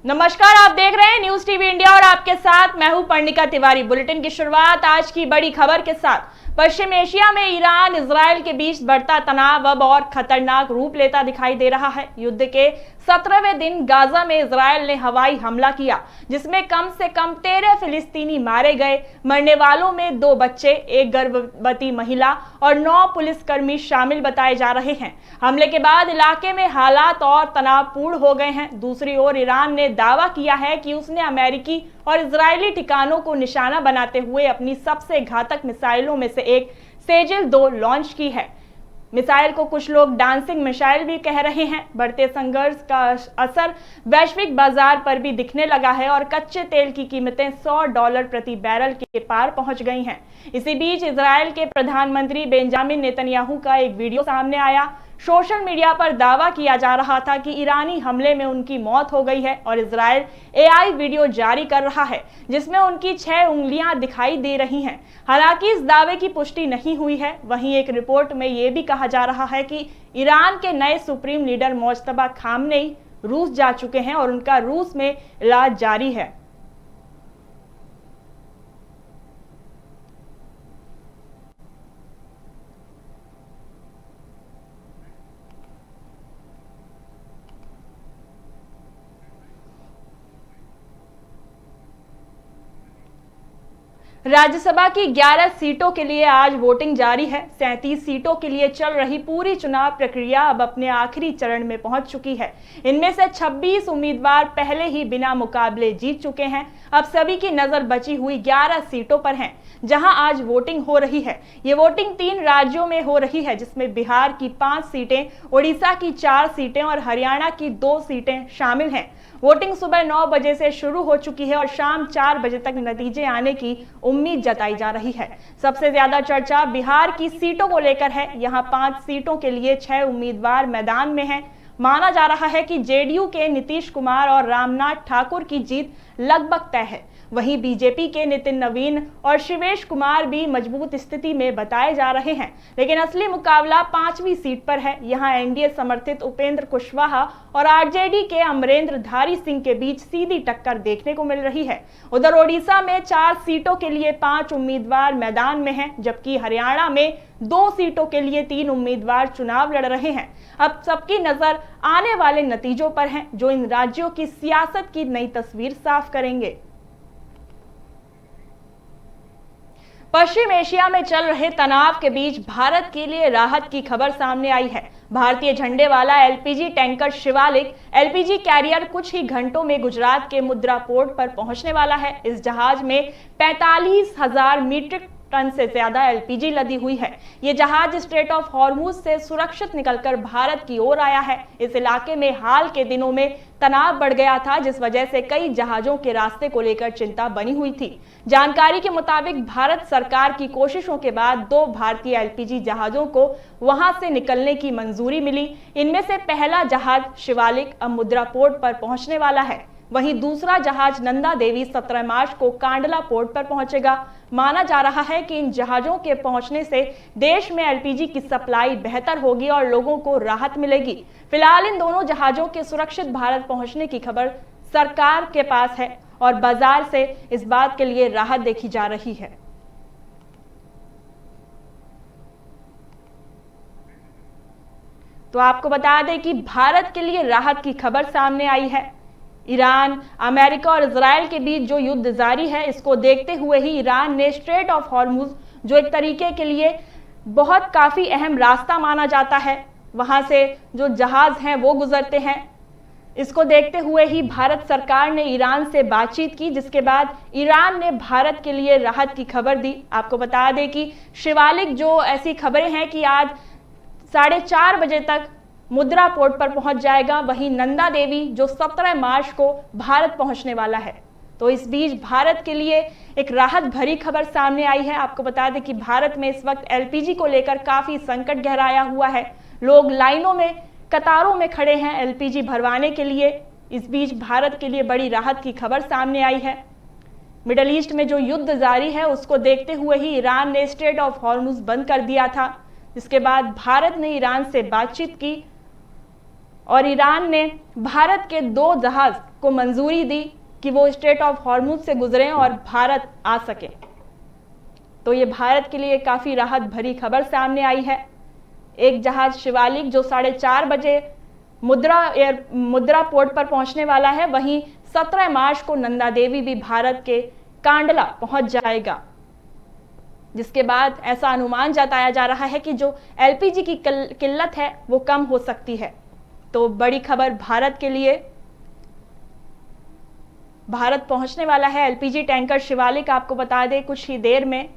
नमस्कार, आप देख रहे हैं न्यूज टीवी इंडिया और आपके साथ मैं हूं पर्णिका तिवारी। बुलेटिन की शुरुआत आज की बड़ी खबर के साथ। पश्चिम एशिया में ईरान इजराइल के बीच बढ़ता तनाव अब और खतरनाक रूप लेता दिखाई दे रहा है। युद्ध के 17वें दिन गाजा में इजराइल ने हवाई हमला किया, जिसमें कम से कम 13 फिलिस्तीनी मारे गए। मरने वालों में 2 बच्चे, 1 गर्भवती महिला और 9 पुलिसकर्मी शामिल बताए जा रहे हैं। हमले के बाद इलाके में हालात और तनावपूर्ण हो गए हैं। दूसरी ओर ईरान ने दावा किया है कि उसने अमेरिकी और इजरायली ठिकानों को निशाना बनाते हुए अपनी सबसे घातक मिसाइलों में से एक सेजिल 2 लॉन्च की है। मिसाइल को कुछ लोग डांसिंग मिसाइल भी कह रहे हैं। बढ़ते संघर्ष का असर वैश्विक बाजार पर भी दिखने लगा है और कच्चे तेल की कीमतें $100 प्रति बैरल के पार पहुंच गई हैं। इसी बीच इजराइल के प्रधानमंत्री बेंजामिन नेतन्याहू का एक वीडियो सामने आया। सोशल मीडिया पर दावा किया जा रहा था कि ईरानी हमले में उनकी मौत हो गई है और इजराइल एआई वीडियो जारी कर रहा है, जिसमें उनकी 6 उंगलियां दिखाई दे रही हैं। हालांकि इस दावे की पुष्टि नहीं हुई है। वहीं एक रिपोर्ट में यह भी कहा जा रहा है कि ईरान के नए सुप्रीम लीडर मुज्तबा खामनेई रूस जा चुके हैं और उनका रूस में इलाज जारी है। राज्यसभा की 11 सीटों के लिए आज वोटिंग जारी है। 37 सीटों के लिए चल रही पूरी चुनाव प्रक्रिया अब अपने आखिरी चरण में पहुंच चुकी है। इनमें से 26 उम्मीदवार पहले ही बिना मुकाबले जीत चुके हैं। अब सभी की नजर बची हुई 11 सीटों पर है, जहां आज वोटिंग हो रही है। ये वोटिंग 3 राज्यों में हो रही है, जिसमें बिहार की 5 सीटें, उड़ीसा की 4 सीटें और हरियाणा की 2 सीटें शामिल हैं। वोटिंग सुबह 9 बजे से शुरू हो चुकी है और शाम 4 बजे तक नतीजे आने की उम्मीद जताई जा रही है। सबसे ज्यादा चर्चा बिहार की सीटों को लेकर है। यहां 5 सीटों के लिए 6 उम्मीदवार मैदान में हैं। माना जा रहा है कि जेडीयू के नीतीश कुमार और रामनाथ ठाकुर की जीत लगभग तय है। वहीं बीजेपी के नितिन नवीन और शिवेश कुमार भी मजबूत स्थिति में बताए जा रहे हैं, लेकिन असली मुकाबला 5वीं सीट पर है। यहां एनडीए समर्थित उपेंद्र कुशवाहा और आरजेडी के अमरेंद्र धारी सिंह के बीच सीधी टक्कर देखने को मिल रही है। उधर ओडिशा में 4 सीटों के लिए 5 उम्मीदवार मैदान में हैं, जबकि हरियाणा में 2 सीटों के लिए 3 उम्मीदवार चुनाव लड़ रहे हैं। अब सबकी नजर आने वाले नतीजों पर है, जो इन राज्यों की सियासत की नई तस्वीर साफ करेंगे। पश्चिम एशिया में चल रहे तनाव के बीच भारत के लिए राहत की खबर सामने आई है। भारतीय झंडे वाला LPG tanker Shivalik LPG career कुछ ही घंटों में गुजरात के मुद्रा पोर्ट पर पहुंचने वाला है। इस जहाज में 45,000 मीट्रिक टन से ज्यादा एलपीजी लदी हुई है। ये जहाज स्ट्रेट ऑफ हॉर्मुज से सुरक्षित निकलकर भारत की ओर आया है। इस इलाके में हाल के दिनों में तनाव बढ़ गया था, जिस वजह से कई जहाजों के रास्ते को लेकर चिंता बनी हुई थी। जानकारी के मुताबिक भारत सरकार की कोशिशों के बाद 2 भारतीय एलपीजी जहाजों को वहां से निकलने की मंजूरी मिली। इनमें से पहला जहाज शिवालिक अब मुद्रा पोर्ट पर पहुंचने वाला है। वहीं दूसरा जहाज नंदा देवी 17 मार्च को कांडला पोर्ट पर पहुंचेगा। माना जा रहा है कि इन जहाजों के पहुंचने से देश में एलपीजी की सप्लाई बेहतर होगी और लोगों को राहत मिलेगी। फिलहाल इन दोनों जहाजों के सुरक्षित भारत पहुंचने की खबर सरकार के पास है और बाजार से इस बात के लिए राहत देखी जा रही है। तो आपको बता दें कि भारत के लिए राहत की खबर सामने आई है। ईरान, अमेरिका और इजराइल के बीच जो युद्ध जारी है, इसको देखते हुए ही ईरान ने स्ट्रेट ऑफ हॉर्मुज, जो एक तरीके के लिए बहुत काफी अहम रास्ता माना जाता है, वहां से जो जहाज हैं वो गुजरते हैं, इसको देखते हुए ही भारत सरकार ने ईरान से बातचीत की, जिसके बाद ईरान ने भारत के लिए राहत की खबर दी। आपको बता दें कि शिवालिक, जो ऐसी खबरें हैं कि आज 4:30 बजे तक मुद्रा पोर्ट पर पहुंच जाएगा। वहीं नंदा देवी जो 17 मार्च को भारत पहुंचने वाला है। तो इस बीच भारत के लिए एक राहत भरी खबर सामने आई है। आपको बता दें कि भारत में इस वक्त एलपीजी को लेकर काफी संकट गहराया हुआ है। लोग लाइनों में, कतारों में खड़े हैं एलपीजी भरवाने के लिए। इस बीच भारत के लिए बड़ी राहत की खबर सामने आई है। मिडल ईस्ट में जो युद्ध जारी है, उसको देखते हुए ही ईरान ने स्ट्रेट ऑफ हॉर्मुज बंद कर दिया था। इसके बाद भारत ने ईरान से बातचीत की और ईरान ने भारत के 2 जहाज को मंजूरी दी कि वो स्ट्रेट ऑफ हॉर्मुज से गुजरें और भारत आ सके। तो ये भारत के लिए काफ़ी राहत भरी खबर सामने आई है। एक जहाज शिवालिक जो 4:30 बजे मुद्रा पोर्ट पर पहुंचने वाला है, वहीं 17 मार्च को नंदा देवी भी भारत के कांडला पहुंच जाएगा, जिसके बाद ऐसा अनुमान जताया जा रहा है कि जो एलपीजी की किल्लत है वो कम हो सकती है। तो बड़ी खबर भारत के लिए, भारत पहुंचने वाला है एलपीजी टैंकर शिवालिक। आपको बता दें कुछ ही देर में